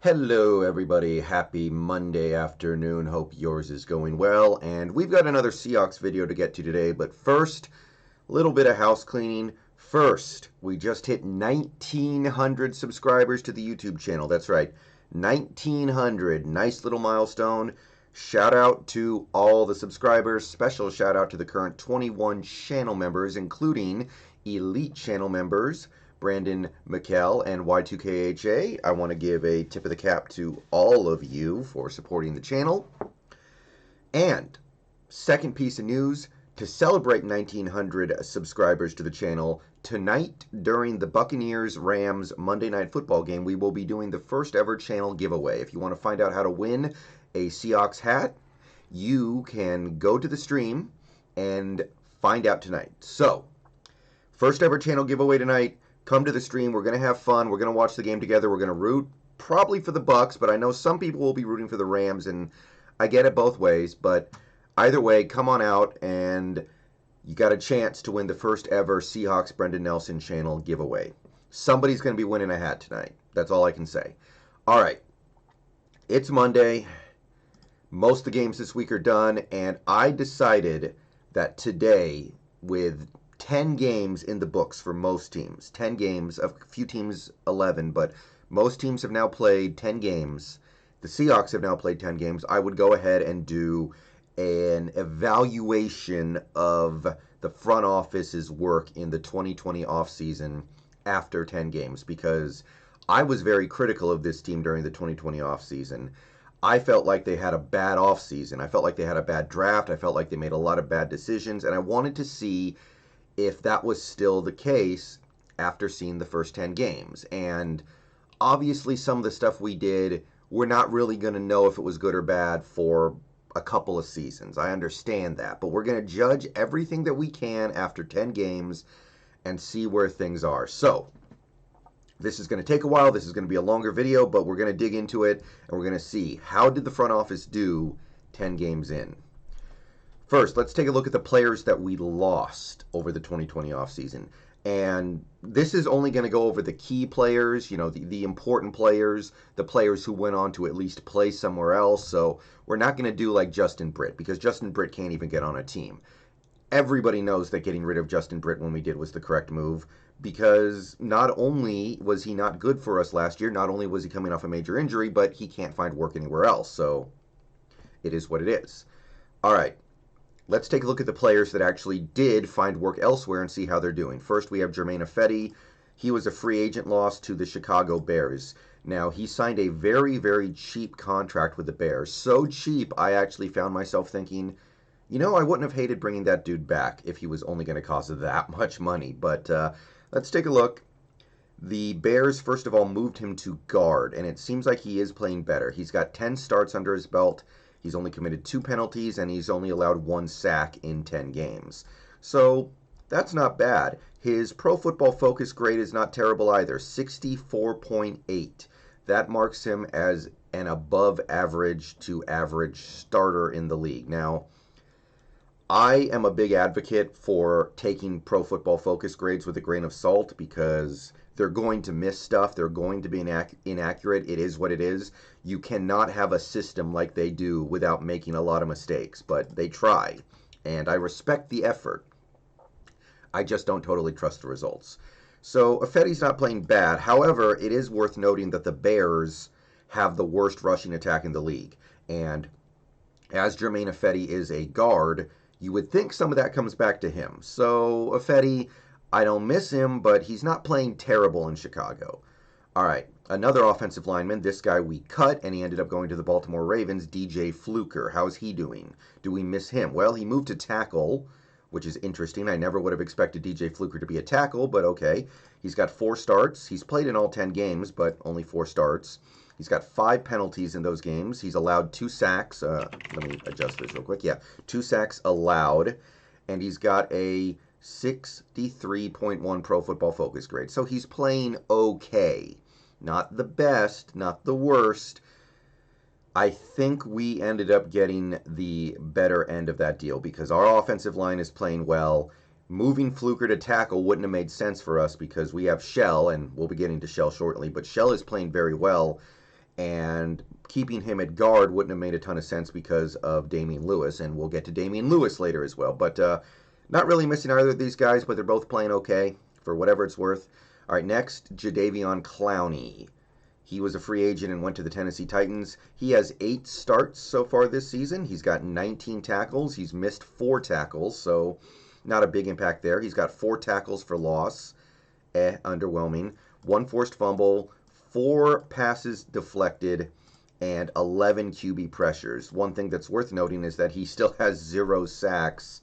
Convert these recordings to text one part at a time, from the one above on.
Hello, everybody. Happy Monday afternoon. Hope yours is going well. And we've got another Seahawks video to get to today. But first, a little bit of house cleaning. First, we just hit 1,900 subscribers to the YouTube channel. That's right, 1,900. Nice little milestone. Shout out to all the subscribers. Special shout out to the current 21 channel members, including elite channel members Brandon, Mikel, and HaWKxXA. I want to give a tip of the cap to all of you for supporting the channel. And second piece of news, to celebrate 1,900 subscribers to the channel, tonight during the Buccaneers-Rams Monday Night Football game, we will be doing the first ever channel giveaway. If you want to find out how to win a Seahawks hat, you can go to the stream and find out tonight. So, first ever channel giveaway tonight. Come to the stream. We're going to have fun. We're going to watch the game together. We're going to root probably for the Bucks, but I know some people will be rooting for the Rams, and I get it both ways. But either way, come on out, and you got a chance to win the first ever Seahawks Brendan Nelson channel giveaway. Somebody's going to be winning a hat tonight. That's all I can say. All right. It's Monday. Most of the games this week are done, and I decided that today, with 10 games in the books for most teams. 10 games, a few teams 11, but most teams have now played 10 games. The Seahawks have now played 10 games. I would go ahead and do an evaluation of the front office's work in the 2020 offseason after 10 games, because I was very critical of this team during the 2020 offseason. I felt like they had a bad offseason. I felt like they had a bad draft. I felt like they made a lot of bad decisions, and I wanted to see if that was still the case after seeing the first 10 games. And obviously some of the stuff we did, we're not really going to know if it was good or bad for a couple of seasons. I understand that. But we're going to judge everything that we can after 10 games and see where things are. So, this is going to take a while. This is going to be a longer video, but we're going to dig into it, and we're going to see how did the front office do 10 games in. First, let's take a look at the players that we lost over the 2020 offseason. And this is only going to go over the key players, you know, the important players, the players who went on to at least play somewhere else. So we're not going to do like Justin Britt, because Justin Britt can't even get on a team. Everybody knows that getting rid of Justin Britt when we did was the correct move, because not only was he not good for us last year, not only was he coming off a major injury, but he can't find work anywhere else. So it is what it is. All right. Let's take a look at the players that actually did find work elsewhere and see how they're doing. First, we have Eiferman. He was a free agent loss to the Chicago Bears. Now, he signed a very, very cheap contract with the Bears. So cheap, I actually found myself thinking, you know, I wouldn't have hated bringing that dude back if he was only going to cost that much money. But let's take a look. The Bears, first of all, moved him to guard, and it seems like he is playing better. He's got 10 starts under his belt. He's only committed 2 penalties, and he's only allowed 1 sack in 10 games. So that's not bad. His Pro Football Focus grade is not terrible either, 64.8. That marks him as an above average to average starter in the league. Now, I am a big advocate for taking Pro Football Focus grades with a grain of salt, because they're going to miss stuff. They're going to be inaccurate. It is what it is. You cannot have a system like they do without making a lot of mistakes, but they try, and I respect the effort. I just don't totally trust the results. So Ifedi's not playing bad. However, it is worth noting that the Bears have the worst rushing attack in the league, and as Germain Ifedi is a guard, you would think some of that comes back to him. So Ifedi, I don't miss him, but he's not playing terrible in Chicago. All right, another offensive lineman. This guy we cut, and he ended up going to the Baltimore Ravens, DJ Fluker. How's he doing? Do we miss him? Well, he moved to tackle, which is interesting. I never would have expected DJ Fluker to be a tackle, but okay. He's got 4 starts. He's played in all 10 games, but only 4 starts. He's got 5 penalties in those games. He's allowed 2 sacks. Let me adjust this real quick. Yeah, 2 sacks allowed, and he's got a 63.1 Pro Football Focus grade. So he's playing okay. Not the best, not the worst. I think we ended up getting the better end of that deal because our offensive line is playing well. Moving Fluker to tackle wouldn't have made sense for us because we have Shell, and we'll be getting to Shell shortly, but Shell is playing very well. and keeping him at guard wouldn't have made a ton of sense because of Damian Lewis, and we'll get to Damian Lewis later as well. But not really missing either of these guys, but they're both playing okay for whatever it's worth. All right, next, Jadeveon Clowney. He was a free agent and went to the Tennessee Titans. He has 8 starts so far this season. He's got 19 tackles. He's missed 4 tackles, so not a big impact there. He's got 4 tackles for loss. Underwhelming. 1 forced fumble, 4 passes deflected, and 11 QB pressures. One thing that's worth noting is that he still has 0 sacks.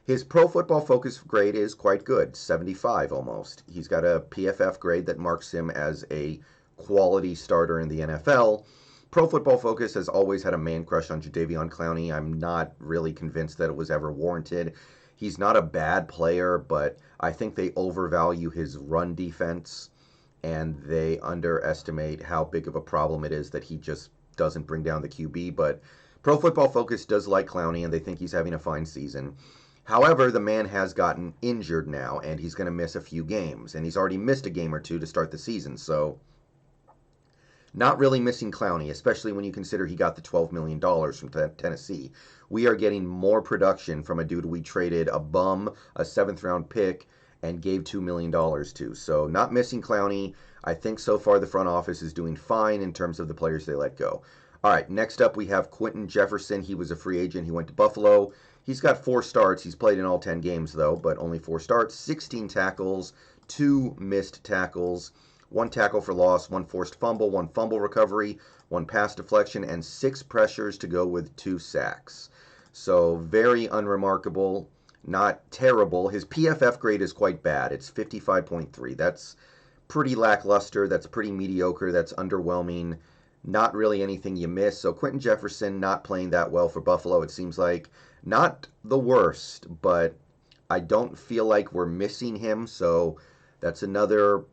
His Pro Football Focus grade is quite good, 75 almost. He's got a PFF grade that marks him as a quality starter in the NFL. Pro Football Focus has always had a man crush on Jadeveon Clowney. I'm not really convinced that it was ever warranted. He's not a bad player, but I think they overvalue his run defense, and they underestimate how big of a problem it is that he just doesn't bring down the QB. But Pro Football Focus does like Clowney, and they think he's having a fine season. However, the man has gotten injured now, and he's going to miss a few games, and he's already missed a game or two to start the season, so not really missing Clowney, especially when you consider he got the $12 million from Tennessee. We are getting more production from a dude we traded a bum, a 7th-round pick, and gave $2 million to. So not missing Clowney. I think so far the front office is doing fine in terms of the players they let go. All right, next up we have Quentin Jefferson. He was a free agent. He went to Buffalo. He's got 4 starts. He's played in all 10 games, though, but only 4 starts. 16 tackles, 2 missed tackles, 1 tackle for loss, 1 forced fumble, 1 fumble recovery, 1 pass deflection, and 6 pressures to go with 2 sacks. So very unremarkable, not terrible. His PFF grade is quite bad. It's 55.3. That's pretty lackluster. That's pretty mediocre. That's underwhelming. Not really anything you miss. So Quentin Jefferson not playing that well for Buffalo, it seems like. Not the worst, but I don't feel like we're missing him. So that's another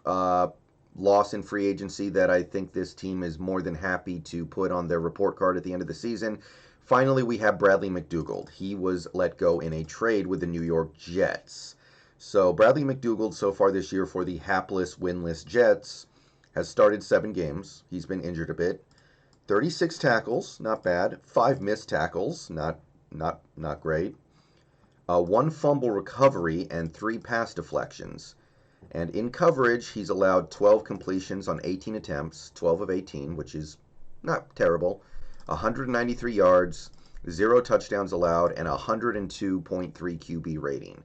loss in free agency that I think this team is more than happy to put on their report card at the end of the season. Finally, we have Bradley McDougald. He was let go in a trade with the New York Jets. So Bradley McDougald so far this year for the hapless, winless Jets has started 7 games. He's been injured a bit. 36 tackles, not bad. 5 missed tackles, not great. 1 fumble recovery and 3 pass deflections. And in coverage, he's allowed 12 completions on 18 attempts, 12 of 18, which is not terrible. 193 yards, 0 touchdowns allowed, and 102.3 QB rating.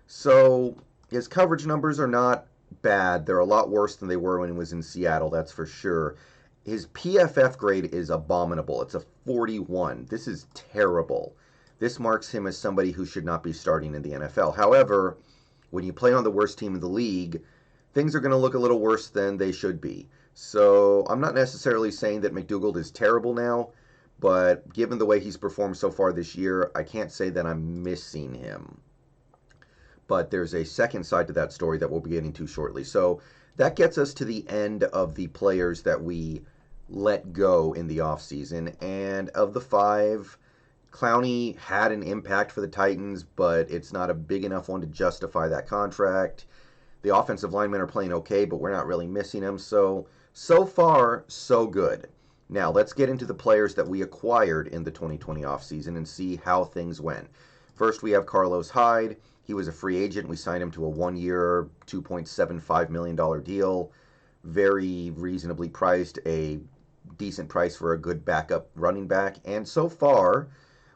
So his coverage numbers are not bad. They're a lot worse than they were when he was in Seattle, that's for sure. His PFF grade is abominable. It's a 41. This is terrible. This marks him as somebody who should not be starting in the NFL. However, when you play on the worst team in the league, things are going to look a little worse than they should be. So I'm not necessarily saying that McDougald is terrible now, but given the way he's performed so far this year, I can't say that I'm missing him. But there's a second side to that story that we'll be getting to shortly. So that gets us to the end of the players that we let go in the offseason. And of the 5, Clowney had an impact for the Titans, but it's not a big enough one to justify that contract. The offensive linemen are playing okay, but we're not really missing them. So far, so good. Now, let's get into the players that we acquired in the 2020 offseason and see how things went. First, we have Carlos Hyde. He was a free agent. We signed him to a 1-year, $2.75 million deal. Very reasonably priced, a decent price for a good backup running back. And so far,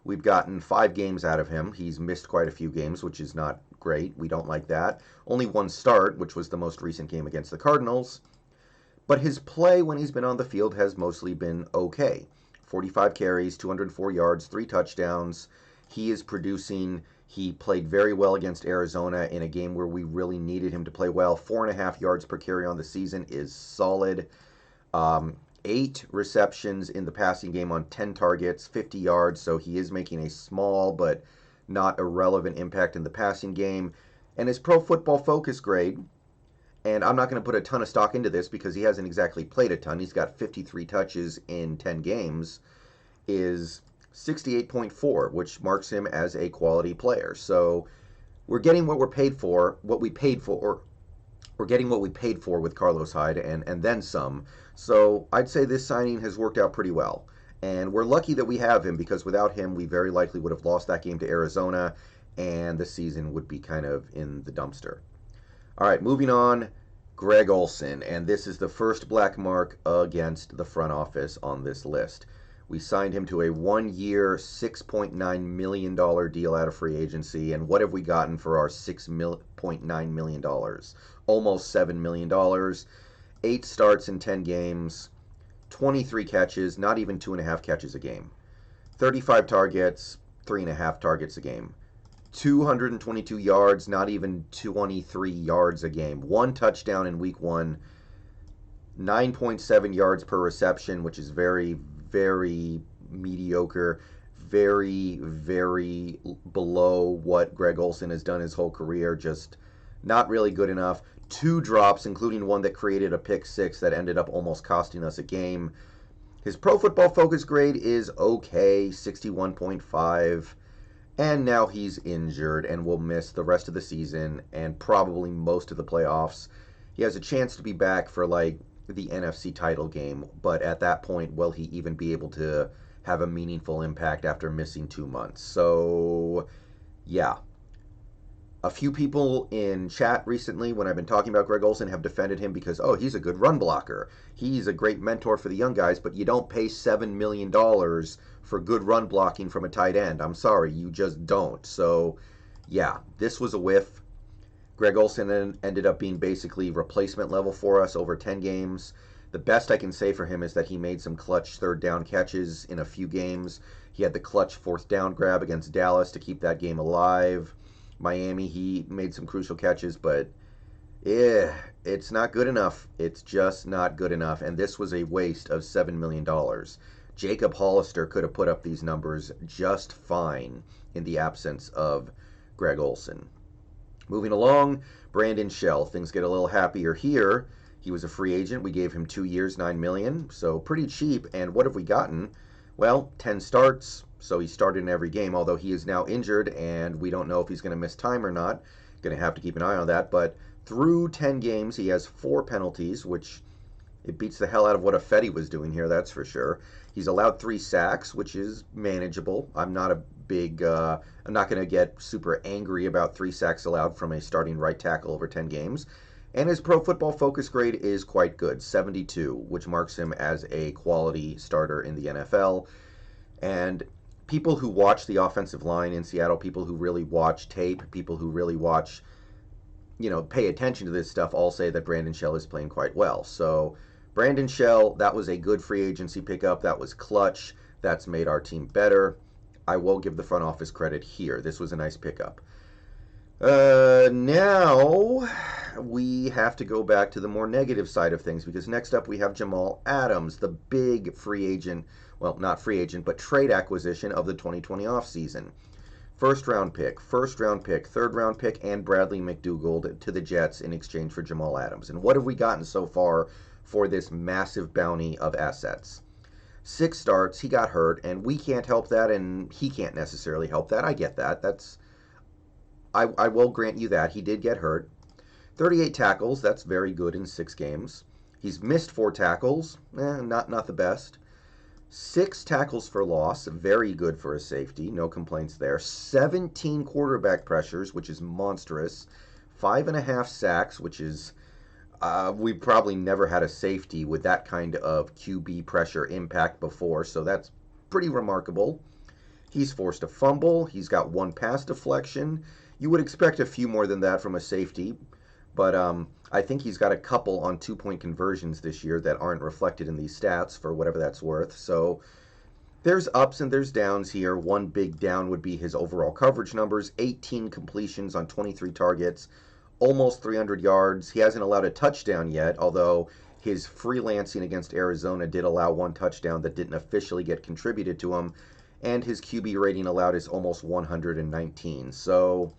we've gotten 5 games out of him. He's missed quite a few games, which is not great. We don't like that. Only 1 start, which was the most recent game against the Cardinals. But his play when he's been on the field has mostly been okay. 45 carries, 204 yards, 3 touchdowns. He is producing. He played very well against Arizona in a game where we really needed him to play well. 4.5 yards per carry on the season is solid. 8 receptions in the passing game on 10 targets, 50 yards. So he is making a small but not irrelevant impact in the passing game. And his Pro Football Focus grade, and I'm not going to put a ton of stock into this because he hasn't exactly played a ton. He's got 53 touches in 10 games, is 68.4, which marks him as a quality player. So we're getting what we're paid for, we're getting what we paid for with Carlos Hyde and then some. So I'd say this signing has worked out pretty well. And we're lucky that we have him because without him, we very likely would have lost that game to Arizona and the season would be kind of in the dumpster. All right, moving on. Greg Olsen, and this is the first black mark against the front office on this list. We signed him to a 1-year, $6.9 million deal out of free agency, and what have we gotten for our $6.9 million? Almost $7 million. 8 starts in 10 games, 23 catches, not even 2.5 catches a game. 35 targets, 3.5 targets a game. 222 yards, not even 23 yards a game. 1 touchdown in week 1. 9.7 yards per reception, which is very, very mediocre. Very, very below what Greg Olsen has done his whole career. Just not really good enough. 2 drops, including one that created a pick 6 that ended up almost costing us a game. His Pro Football Focus grade is okay, 61.5. And now he's injured and will miss the rest of the season and probably most of the playoffs. He has a chance to be back for like the NFC title game, but at that point, will he even be able to have a meaningful impact after missing 2 months? So, yeah. A few people in chat recently, when I've been talking about Greg Olsen, have defended him because, oh, he's a good run blocker. He's a great mentor for the young guys, but you don't pay $7 million for good run blocking from a tight end. I'm sorry, you just don't. So, yeah, this was a whiff. Greg Olsen ended up being basically replacement level for us over 10 games. The best I can say for him is that he made some clutch third down catches in a few games. He had the clutch fourth down grab against Dallas to keep that game alive. Miami, he made some crucial catches, but it's not good enough. It's just not good enough, and this was a waste of $7 million. Jacob Hollister could have put up these numbers just fine in the absence of Greg Olsen. Moving along, Brandon Shell. Things get a little happier here. He was a free agent. We gave him 2 years, $9 million, so pretty cheap, and what have we gotten? Well, 10 starts, so he started in every game, although he is now injured, and we don't know if he's going to miss time or not. Going to have to keep an eye on that, but through 10 games, he has 4 penalties, which it beats the hell out of what Ifedi was doing here, that's for sure. He's allowed 3 sacks, which is manageable. I'm not going to get super angry about 3 sacks allowed from a starting right tackle over 10 games. And his Pro Football Focus grade is quite good, 72, which marks him as a quality starter in the NFL. And people who watch the offensive line in Seattle, people who really watch tape, people who really watch, pay attention to this stuff, all say that Brandon Shell is playing quite well. So Brandon Shell, that was a good free agency pickup. That was clutch. That's made our team better. I will give the front office credit here. This was a nice pickup. Now we have to go back to the more negative side of things because next up we have Jamal Adams, the big free agent, well, not free agent, but trade acquisition of the 2020 offseason. First round pick, third round pick, and Bradley McDougald to the Jets in exchange for Jamal Adams. And what have we gotten so far for this massive bounty of assets? 6 starts, he got hurt, and we can't help that, and he can't necessarily help that. I get that. I will grant you that. He did get hurt. 38 tackles, that's very good in 6 games. He's missed 4 tackles, not the best. 6 tackles for loss, very good for a safety, no complaints there. 17 quarterback pressures, which is monstrous. 5.5 sacks, which is, we probably never had a safety with that kind of QB pressure impact before, so that's pretty remarkable. He's forced a fumble. He's got 1 pass deflection. You would expect a few more than that from a safety, but I think he's got a couple on 2-point conversions this year that aren't reflected in these stats for whatever that's worth. So there's ups and there's downs here. One big down would be his overall coverage numbers, 18 completions on 23 targets, almost 300 yards. He hasn't allowed a touchdown yet, although his freelancing against Arizona did allow 1 touchdown that didn't officially get contributed to him, and his QB rating allowed is almost 119. So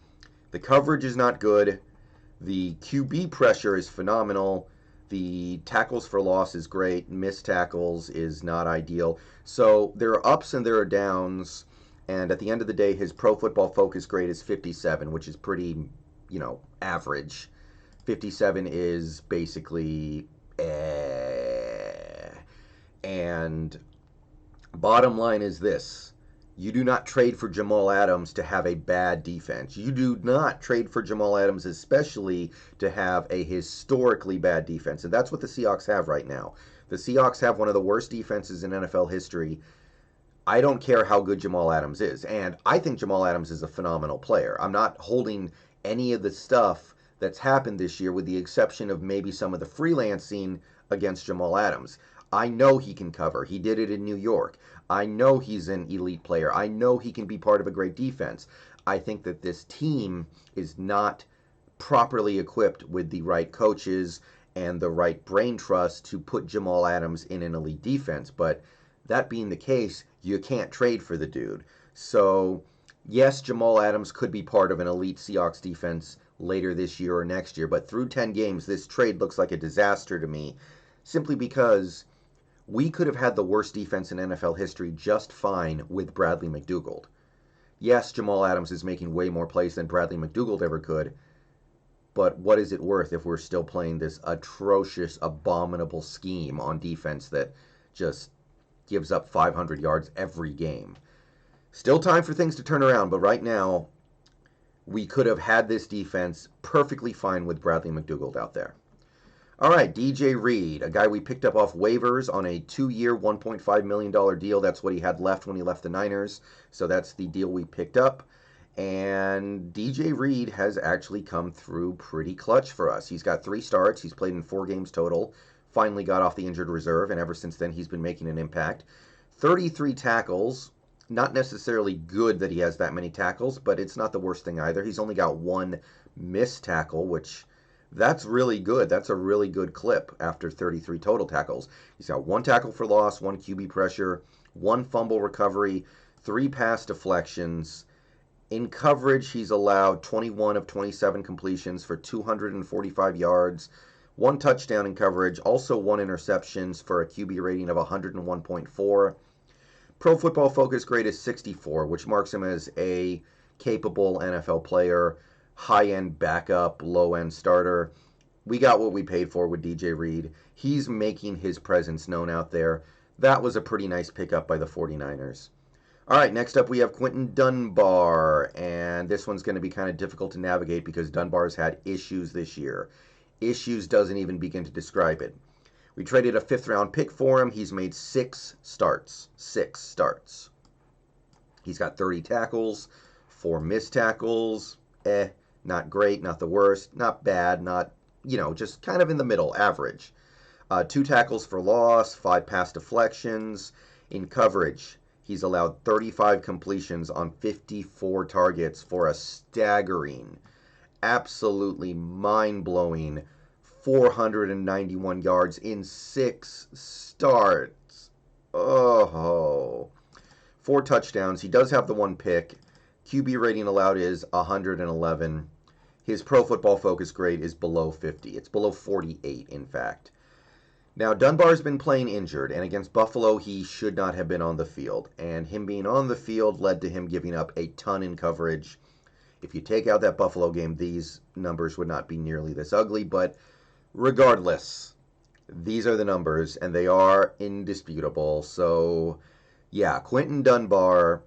the coverage is not good. The QB pressure is phenomenal. The tackles for loss is great. Missed tackles is not ideal. So there are ups and there are downs. And at the end of the day, his Pro Football Focus grade is 57, which is pretty, average. 57 is basically And bottom line is this. You do not trade for Jamal Adams to have a bad defense. You do not trade for Jamal Adams especially to have a historically bad defense. And that's what the Seahawks have right now. The Seahawks have one of the worst defenses in NFL history. I don't care how good Jamal Adams is. And I think Jamal Adams is a phenomenal player. I'm not holding any of the stuff that's happened this year with the exception of maybe some of the freelancing against Jamal Adams. I know he can cover. He did it in New York. I know he's an elite player. I know he can be part of a great defense. I think that this team is not properly equipped with the right coaches and the right brain trust to put Jamal Adams in an elite defense. But that being the case, you can't trade for the dude. So, yes, Jamal Adams could be part of an elite Seahawks defense later this year or next year. But through 10 games, this trade looks like a disaster to me simply because we could have had the worst defense in NFL history just fine with Bradley McDougald. Yes, Jamal Adams is making way more plays than Bradley McDougald ever could, but what is it worth if we're still playing this atrocious, abominable scheme on defense that just gives up 500 yards every game? Still time for things to turn around, but right now, we could have had this defense perfectly fine with Bradley McDougald out there. All right, DJ Reed, a guy we picked up off waivers on a 2-year, $1.5 million deal. That's what he had left when he left the Niners. So that's the deal we picked up. And DJ Reed has actually come through pretty clutch for us. He's got 3 starts. He's played in 4 games total. Finally got off the injured reserve, and ever since then he's been making an impact. 33 tackles. Not necessarily good that he has that many tackles, but it's not the worst thing either. He's only got 1 missed tackle, which... that's really good. That's a really good clip after 33 total tackles. He's got 1 tackle for loss, 1 QB pressure, 1 fumble recovery, 3 pass deflections. In coverage, he's allowed 21 of 27 completions for 245 yards, 1 touchdown in coverage, also 1 interceptions for a QB rating of 101.4. Pro Football Focus grade is 64, which marks him as a capable NFL player. High-end backup, low-end starter. We got what we paid for with DJ Reed. He's making his presence known out there. That was a pretty nice pickup by the 49ers. All right, next up we have Quinton Dunbar, and this one's going to be kind of difficult to navigate because Dunbar's had issues this year. Issues doesn't even begin to describe it. We traded a 5th-round pick for him. He's made 6 starts. 6 starts. He's got 30 tackles, 4 missed tackles. Not great, not the worst, not bad, not, just kind of in the middle, average. 2 tackles for loss, 5 pass deflections. In coverage, he's allowed 35 completions on 54 targets for a staggering, absolutely mind-blowing 491 yards in 6 starts. Oh. 4 touchdowns. He does have the 1 pick. QB rating allowed is 111. His Pro Football Focus grade is below 50. It's below 48, in fact. Now, Dunbar's been playing injured, and against Buffalo, he should not have been on the field. And him being on the field led to him giving up a ton in coverage. If you take out that Buffalo game, these numbers would not be nearly this ugly. But regardless, these are the numbers, and they are indisputable. So, yeah, Quinton Dunbar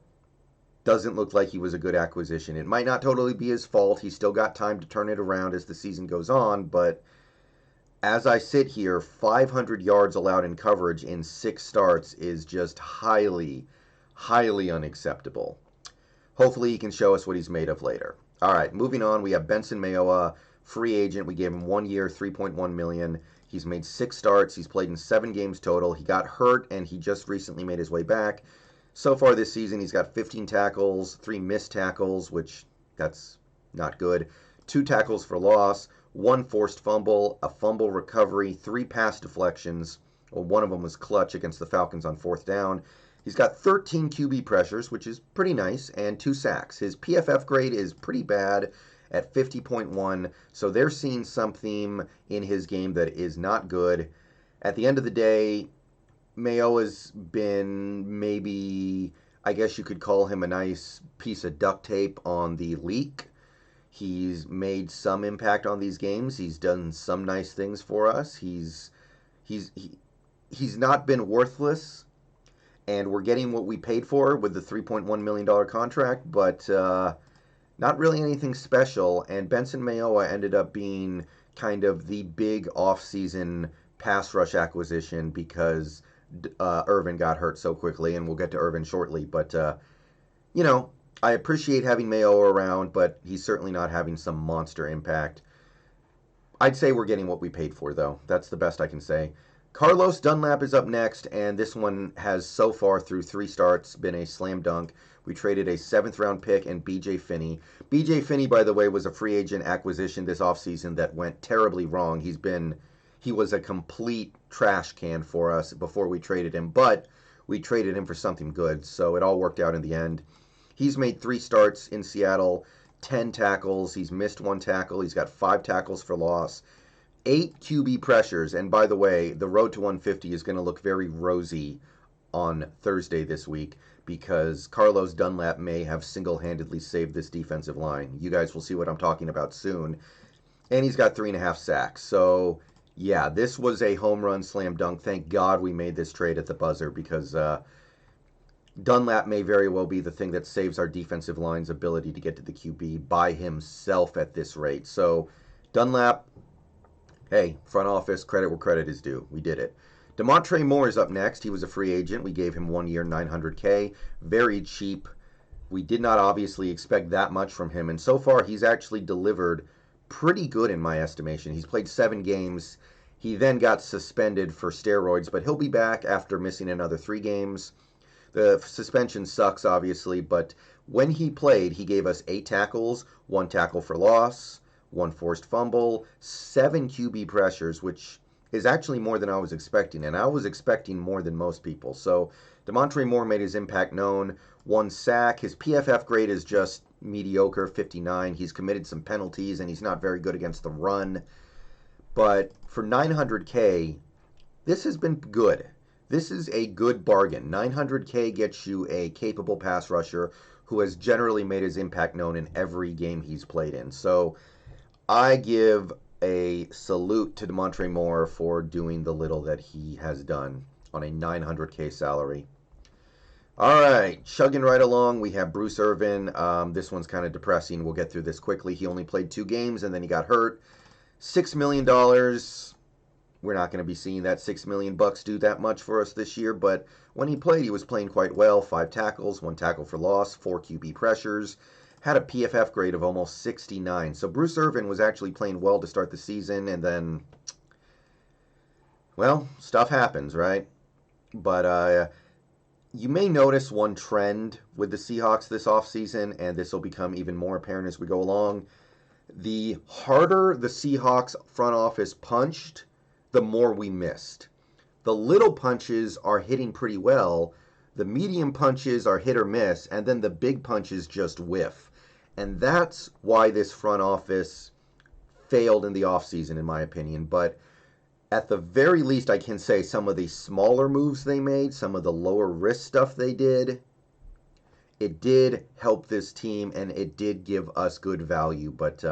doesn't look like he was a good acquisition. It might not totally be his fault. He's still got time to turn it around as the season goes on, but as I sit here, 500 yards allowed in coverage in 6 starts is just highly, highly unacceptable. Hopefully he can show us what he's made of later. All right, moving on, we have Benson Mayowa, free agent. We gave him 1 year, $3.1 million. He's made 6 starts. He's played in 7 games total. He got hurt, and he just recently made his way back. So far this season, he's got 15 tackles, 3 missed tackles, which that's not good, 2 tackles for loss, 1 forced fumble, a fumble recovery, 3 pass deflections. Well, one of them was clutch against the Falcons on 4th down. He's got 13 QB pressures, which is pretty nice, and 2 sacks. His PFF grade is pretty bad at 50.1, so they're seeing something in his game that is not good. At the end of the day, Mayowa's been maybe, I guess you could call him a nice piece of duct tape on the leak. He's made some impact on these games. He's done some nice things for us. He's not been worthless and we're getting what we paid for with the $3.1 million contract, but not really anything special. And Benson Mayowa ended up being kind of the big offseason pass rush acquisition because Irvin got hurt so quickly, and we'll get to Irvin shortly. But, you know, I appreciate having Mayowa around, but he's certainly not having some monster impact. I'd say we're getting what we paid for, though. That's the best I can say. Carlos Dunlap is up next, and this one has so far through 3 starts been a slam dunk. We traded a 7th-round pick and B.J. Finney. B.J. Finney, by the way, was a free agent acquisition this offseason that went terribly wrong. He was a complete trash can for us before we traded him, but we traded him for something good, so it all worked out in the end. He's made 3 starts in Seattle, 10 tackles. He's missed 1 tackle. He's got 5 tackles for loss. 8 QB pressures, and by the way, the road to 150 is going to look very rosy on Thursday this week because Carlos Dunlap may have single-handedly saved this defensive line. You guys will see what I'm talking about soon. And he's got 3.5 sacks. So, yeah, this was a home run slam dunk. Thank God we made this trade at the buzzer because Dunlap may very well be the thing that saves our defensive line's ability to get to the QB by himself at this rate. So, Dunlap, hey, front office, credit where credit is due. We did it. Demontre Moore is up next. He was a free agent. We gave him 1 year, $900K. Very cheap. We did not obviously expect that much from him. And so far, he's actually delivered pretty good in my estimation. He's played 7 games. He then got suspended for steroids, but he'll be back after missing another 3 games. The suspension sucks, obviously, but when he played, he gave us 8 tackles, 1 tackle for loss, 1 forced fumble, 7 QB pressures, which is actually more than I was expecting, and I was expecting more than most people. So Demontre Moore made his impact known. 1 sack. His PFF grade is just mediocre, 59. He's committed some penalties, and he's not very good against the run. But for $900K, this has been good. This is a good bargain. $900K gets you a capable pass rusher who has generally made his impact known in every game he's played in. So I give a salute to Demontre Moore for doing the little that he has done on a $900K salary. All right, chugging right along, we have Bruce Irvin. This one's kind of depressing. We'll get through this quickly. He only played 2 games, and then he got hurt. $6 million. We're not going to be seeing that $6 million do that much for us this year, but when he played, he was playing quite well. 5 tackles, 1 tackle for loss, 4 QB pressures. Had a PFF grade of almost 69. So Bruce Irvin was actually playing well to start the season, and then, well, stuff happens, right? But you may notice one trend with the Seahawks this offseason, and this will become even more apparent as we go along. The harder the Seahawks front office punched, the more we missed. The little punches are hitting pretty well. The medium punches are hit or miss, and then the big punches just whiff. And that's why this front office failed in the offseason, in my opinion. But at the very least, I can say some of the smaller moves they made, some of the lower risk stuff they did, it did help this team, and it did give us good value. But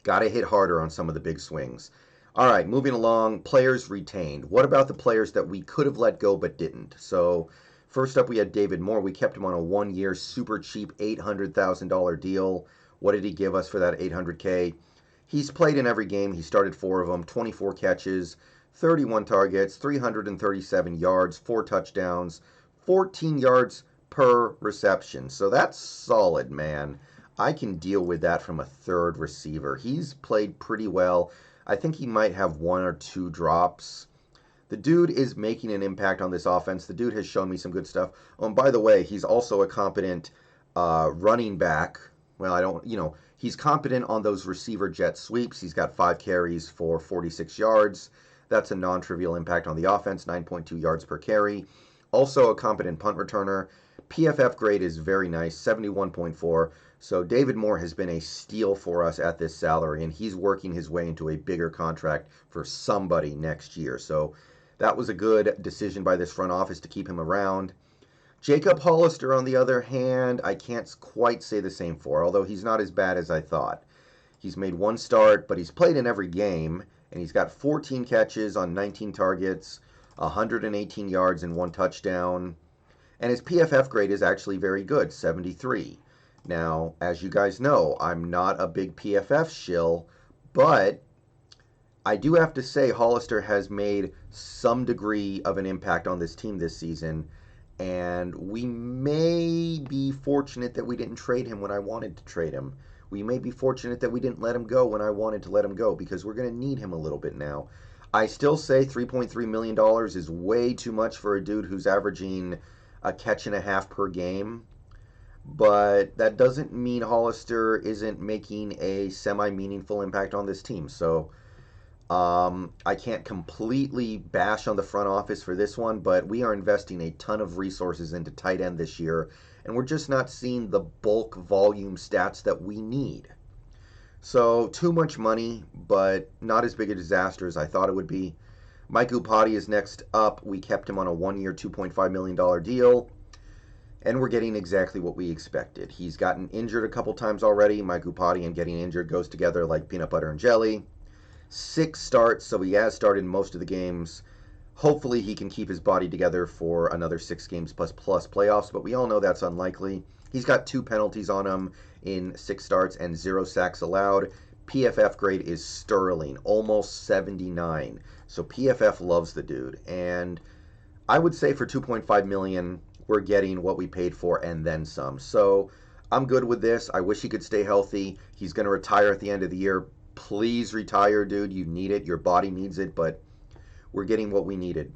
got to hit harder on some of the big swings. All right, moving along, players retained. What about the players that we could have let go but didn't? So first up, we had David Moore. We kept him on a 1 year, super cheap $800,000 deal. What did he give us for that $800K? He's played in every game. He started 4 of them, 24 catches, 31 targets, 337 yards, 4 touchdowns, 14 yards per reception. So that's solid, man. I can deal with that from a third receiver. He's played pretty well. I think he might have 1 or 2 drops. The dude is making an impact on this offense. The dude has shown me some good stuff. Oh, and by the way, he's also a competent running back. Well, he's competent on those receiver jet sweeps. He's got 5 carries for 46 yards. That's a non-trivial impact on the offense, 9.2 yards per carry. Also a competent punt returner. PFF grade is very nice, 71.4. So David Moore has been a steal for us at this salary, and he's working his way into a bigger contract for somebody next year. So that was a good decision by this front office to keep him around. Jacob Hollister, on the other hand, I can't quite say the same for, although he's not as bad as I thought. He's made 1 start, but he's played in every game, and he's got 14 catches on 19 targets, 118 yards and 1 touchdown. And his PFF grade is actually very good, 73. Now, as you guys know, I'm not a big PFF shill, but I do have to say Hollister has made some degree of an impact on this team this season, and we may be fortunate that we didn't trade him when I wanted to trade him. We may be fortunate that we didn't let him go when I wanted to let him go, because we're going to need him a little bit now. I still say $3.3 million is way too much for a dude who's averaging a catch and a half per game, but that doesn't mean Hollister isn't making a semi-meaningful impact on this team. So I can't completely bash on the front office for this one, but we are investing a ton of resources into tight end this year, and we're just not seeing the bulk volume stats that we need. So too much money, but not as big a disaster as I thought it would be. Mike Iupati is next up. We kept him on a 1-year, $2.5 million deal, and we're getting exactly what we expected. He's gotten injured a couple times already. Mike Iupati and getting injured goes together like peanut butter and jelly. 6 starts, so he has started most of the games. Hopefully he can keep his body together for another 6 games plus playoffs, but we all know that's unlikely. He's got 2 penalties on him in 6 starts and 0 sacks allowed. PFF grade is sterling, almost 79. So PFF loves the dude, and I would say for $2.5 million, we're getting what we paid for and then some. So I'm good with this. I wish he could stay healthy. He's going to retire at the end of the year. Please retire, dude. You need it. Your body needs it, but we're getting what we needed,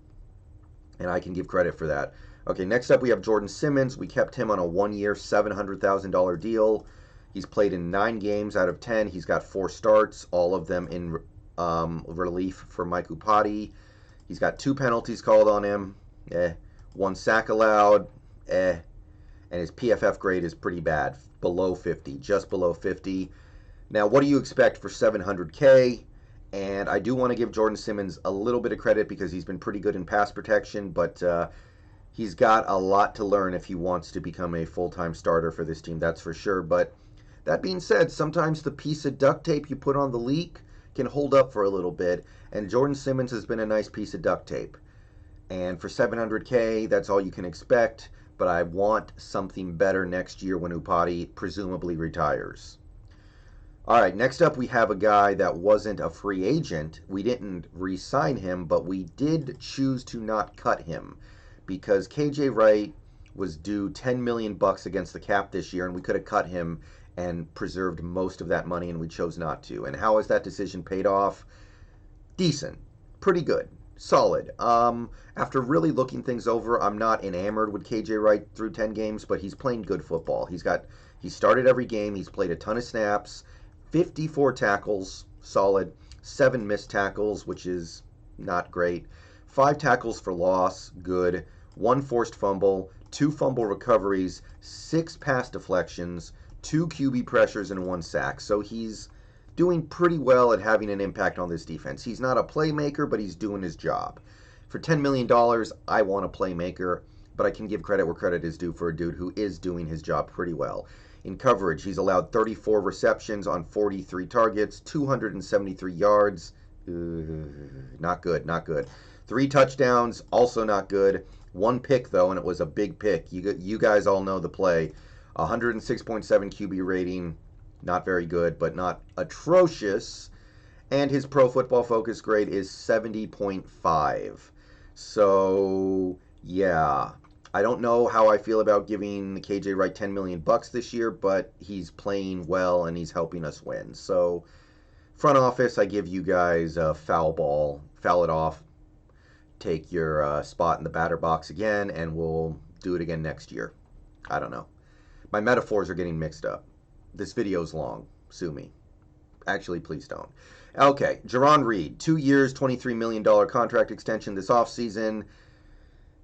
and I can give credit for that. Okay, next up we have Jordan Simmons. We kept him on a 1-year, $700,000 deal. He's played in 9 games out of 10. He's got 4 starts, all of them in relief for Mike Iupati. He's got 2 penalties called on him, 1 sack allowed, and his PFF grade is pretty bad, below 50, just below 50. Now, what do you expect for $700K? And I do want to give Jordan Simmons a little bit of credit because he's been pretty good in pass protection, but he's got a lot to learn if he wants to become a full-time starter for this team, that's for sure. But that being said, sometimes the piece of duct tape you put on the leak can hold up for a little bit, and Jordan Simmons has been a nice piece of duct tape. And for $700K, that's all you can expect, but I want something better next year when Iupati presumably retires. All right, next up we have a guy that wasn't a free agent. We didn't re-sign him, but we did choose to not cut him because KJ Wright was due $10 million against the cap this year, and we could have cut him and preserved most of that money, and we chose not to. And how has that decision paid off? Decent, pretty good, solid. After really looking things over, I'm not enamored with KJ Wright through 10 games, but he's playing good football. He started every game. He's played a ton of snaps. 54 tackles, solid. 7 missed tackles, which is not great. 5 tackles for loss, good. 1 forced fumble, 2 fumble recoveries, 6 pass deflections, 2 QB pressures, and 1 sack. So he's doing pretty well at having an impact on this defense. He's not a playmaker, but he's doing his job. For $10 million, I want a playmaker, but I can give credit where credit is due for a dude who is doing his job pretty well. In coverage, he's allowed 34 receptions on 43 targets, 273 yards. Not good, not good. 3 touchdowns, also not good. 1 pick, though, and it was a big pick. You guys all know the play. 106.7 QB rating, not very good, but not atrocious. And his Pro Football Focus grade is 70.5. So, yeah. I don't know how I feel about giving KJ Wright $10 million this year, but he's playing well and he's helping us win. So, front office, I give you guys a foul ball. Foul it off. Take your spot in the batter box again, and we'll do it again next year. I don't know. My metaphors are getting mixed up. This video's long. Sue me. Actually, please don't. Okay, Jerron Reed. 2 years, $23 million contract extension this offseason.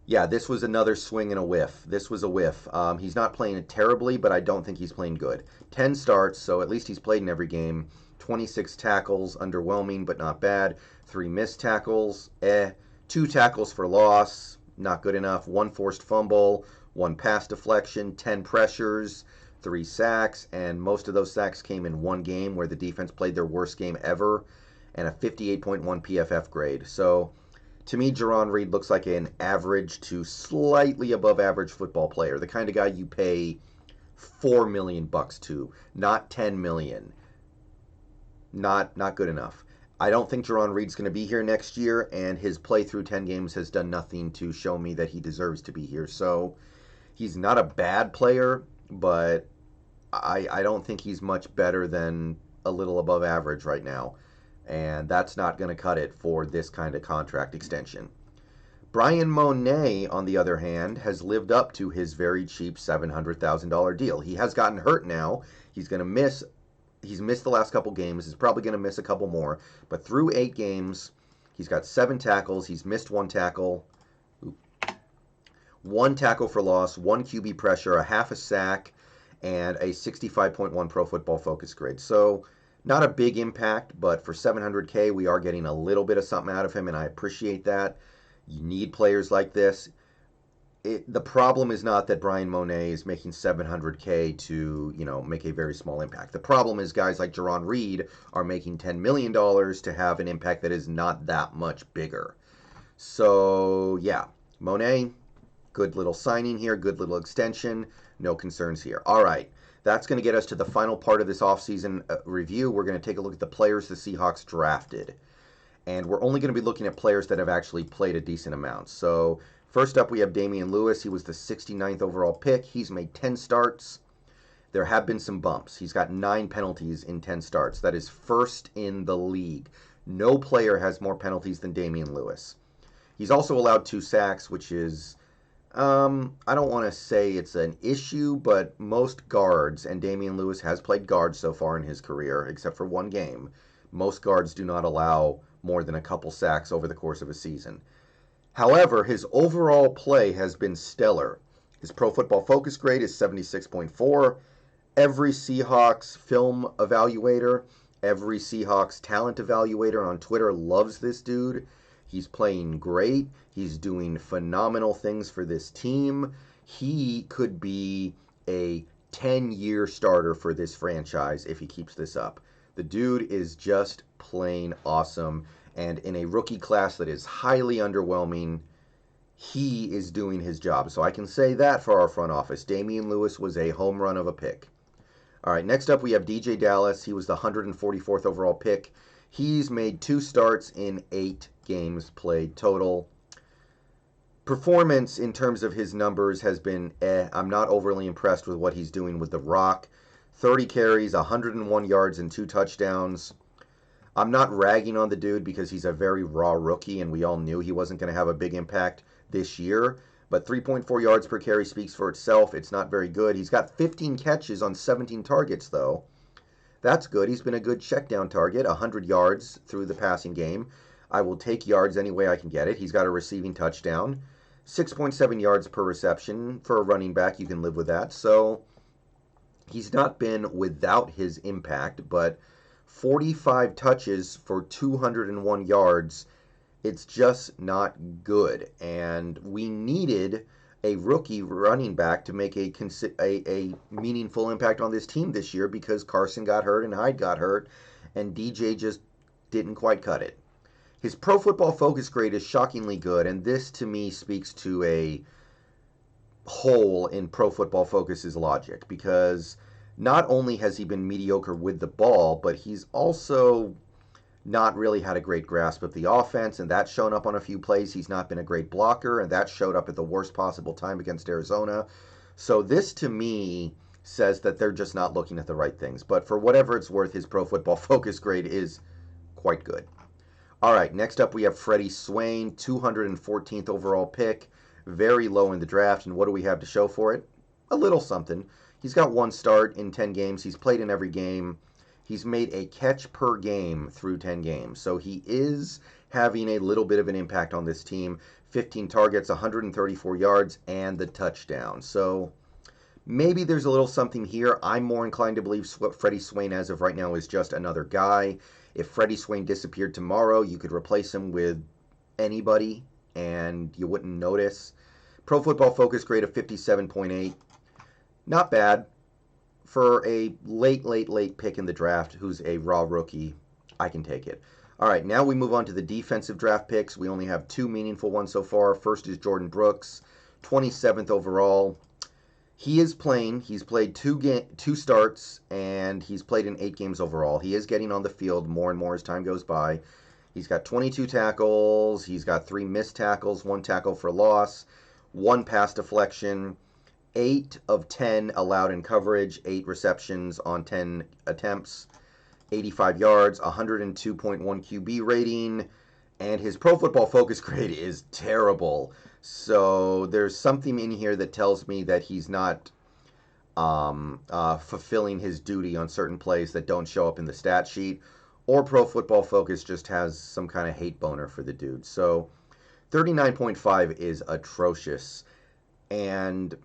Yeah, this was another swing and a whiff. This was a whiff. He's not playing terribly, but I don't think he's playing good. 10 starts, so at least he's played in every game. 26 tackles, underwhelming, but not bad. 3 missed tackles, 2 tackles for loss, not good enough. 1 forced fumble, 1 pass deflection, 10 pressures, 3 sacks, and most of those sacks came in 1 game where the defense played their worst game ever, and a 58.1 PFF grade. So To me, Jarran Reed looks like an average to slightly above average football player. The kind of guy you pay $4 million to, not $10 million. Not good enough. I don't think Jarran Reed's going to be here next year, and his play through 10 games has done nothing to show me that he deserves to be here. So he's not a bad player, but I don't think he's much better than a little above average right now. And that's not going to cut it for this kind of contract extension. Brian Monet, on the other hand, has lived up to his very cheap $700,000 deal. He has gotten hurt now. He's missed the last couple games. He's probably going to miss a couple more. But through 8 games, he's got 7 tackles. He's missed 1 tackle. 1 tackle for loss, 1 QB pressure, a half a sack, and a 65.1 Pro Football Focus grade. So not a big impact, but for $700K, we are getting a little bit of something out of him, and I appreciate that. You need players like this. The problem is not that Brian Monet is making $700K to, make a very small impact. The problem is guys like Jarran Reed are making $10 million to have an impact that is not that much bigger. So, yeah, Monet, good little signing here, good little extension, no concerns here. All right. That's going to get us to the final part of this offseason review. We're going to take a look at the players the Seahawks drafted. And we're only going to be looking at players that have actually played a decent amount. So first up, we have Damian Lewis. He was the 69th overall pick. He's made 10 starts. There have been some bumps. He's got 9 penalties in 10 starts. That is first in the league. No player has more penalties than Damian Lewis. He's also allowed 2 sacks, which is... I don't want to say it's an issue, but most guards, and Damian Lewis has played guards so far in his career, except for 1 game, most guards do not allow more than a couple sacks over the course of a season. However, his overall play has been stellar. His Pro Football Focus grade is 76.4. Every Seahawks film evaluator, every Seahawks talent evaluator on Twitter loves this dude. He's playing great. He's doing phenomenal things for this team. He could be a 10-year starter for this franchise if he keeps this up. The dude is just plain awesome. And in a rookie class that is highly underwhelming, he is doing his job. So I can say that for our front office. Damian Lewis was a home run of a pick. All right, next up we have DJ Dallas. He was the 144th overall pick. He's made 2 starts in 8 games played total. Performance in terms of his numbers has been I'm not overly impressed with what he's doing with the rock. 30 carries, 101 yards, and 2 touchdowns. I'm not ragging on the dude because he's a very raw rookie, and we all knew he wasn't going to have a big impact this year. But 3.4 yards per carry speaks for itself. It's not very good. He's got 15 catches on 17 targets, though. That's good. He's been a good checkdown target, 100 yards through the passing game. I will take yards any way I can get it. He's got a receiving touchdown. 6.7 yards per reception. For a running back, you can live with that. So he's not been without his impact, but 45 touches for 201 yards, it's just not good. And we needed a rookie running back to make a meaningful impact on this team this year because Carson got hurt and Hyde got hurt, and DJ just didn't quite cut it. His Pro Football Focus grade is shockingly good, and this to me speaks to a hole in Pro Football Focus's logic, because not only has he been mediocre with the ball, but he's also not really had a great grasp of the offense, and that's shown up on a few plays. He's not been a great blocker, and that showed up at the worst possible time against Arizona. So this, to me, says that they're just not looking at the right things. But for whatever it's worth, his Pro Football Focus grade is quite good. All right, next up we have Freddie Swain, 214th overall pick, very low in the draft, and what do we have to show for it? A little something. He's got 1 start in 10 games. He's played in every game. He's made a catch per game through 10 games. So he is having a little bit of an impact on this team. 15 targets, 134 yards, and the touchdown. So maybe there's a little something here. I'm more inclined to believe Freddie Swain as of right now is just another guy. If Freddie Swain disappeared tomorrow, you could replace him with anybody, and you wouldn't notice. Pro Football Focus grade of 57.8. Not bad. For a late pick in the draft who's a raw rookie, I can take it. All right, now we move on to the defensive draft picks. We only have 2 meaningful ones so far. First is Jordan Brooks, 27th overall. He is playing. He's played two starts, and he's played in 8 games overall. He is getting on the field more and more as time goes by. He's got 22 tackles. He's got 3 missed tackles, 1 tackle for loss, 1 pass deflection, 8 of 10 allowed in coverage, 8 receptions on 10 attempts, 85 yards, 102.1 QB rating, and his Pro Football Focus grade is terrible. So there's something in here that tells me that he's not fulfilling his duty on certain plays that don't show up in the stat sheet, or Pro Football Focus just has some kind of hate boner for the dude. So 39.5 is atrocious. And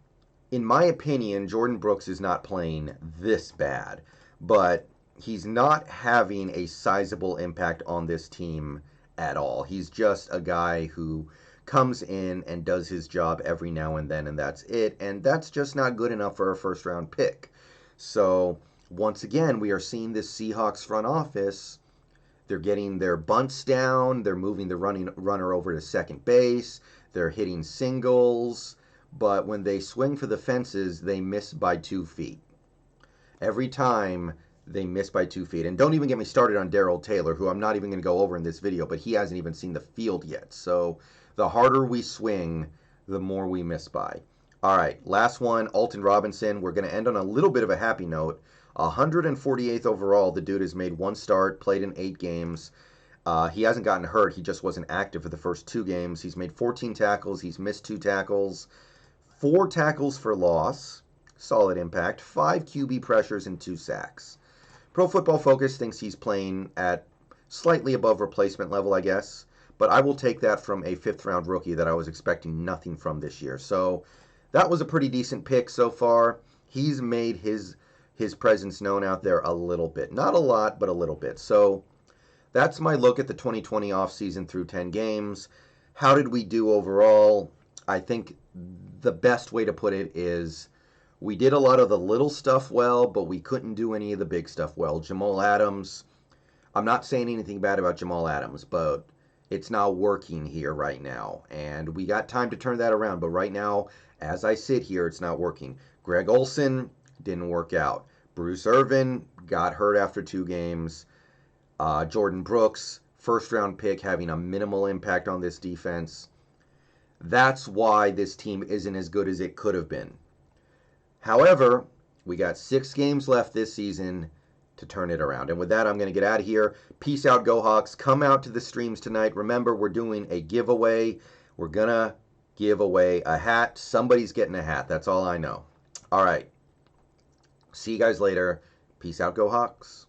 in my opinion, Jordan Brooks is not playing this bad, but he's not having a sizable impact on this team at all. He's just a guy who comes in and does his job every now and then, and that's it. And that's just not good enough for a first-round pick. So once again, we are seeing this Seahawks front office. They're getting their bunts down. They're moving the runner over to second base. They're hitting singles. But when they swing for the fences, they miss by 2 feet. Every time they miss by 2 feet. And don't even get me started on Darrell Taylor, who I'm not even going to go over in this video, but he hasn't even seen the field yet. So the harder we swing, the more we miss by. All right, last one, Alton Robinson. We're going to end on a little bit of a happy note. 148th overall. The dude has made 1 start, played in 8 games. He hasn't gotten hurt. He just wasn't active for the first 2 games. He's made 14 tackles. He's missed 2 tackles. 4 tackles for loss. Solid impact. 5 QB pressures and 2 sacks. Pro Football Focus thinks he's playing at slightly above replacement level, I guess. But I will take that from a 5th-round rookie that I was expecting nothing from this year. So that was a pretty decent pick so far. He's made his presence known out there a little bit. Not a lot, but a little bit. So that's my look at the 2020 offseason through 10 games. How did we do overall? I think the best way to put it is we did a lot of the little stuff well, but we couldn't do any of the big stuff well. Jamal Adams, I'm not saying anything bad about Jamal Adams, but it's not working here right now. And we got time to turn that around. But right now, as I sit here, it's not working. Greg Olsen didn't work out. Bruce Irvin got hurt after 2 games. Jordan Brooks, first-round pick, having a minimal impact on this defense. That's why this team isn't as good as it could have been. However, we got 6 games left this season to turn it around. And with that, I'm going to get out of here. Peace out, Go Hawks. Come out to the streams tonight. Remember, we're doing a giveaway. We're going to give away a hat. Somebody's getting a hat. That's all I know. All right. See you guys later. Peace out, Go Hawks.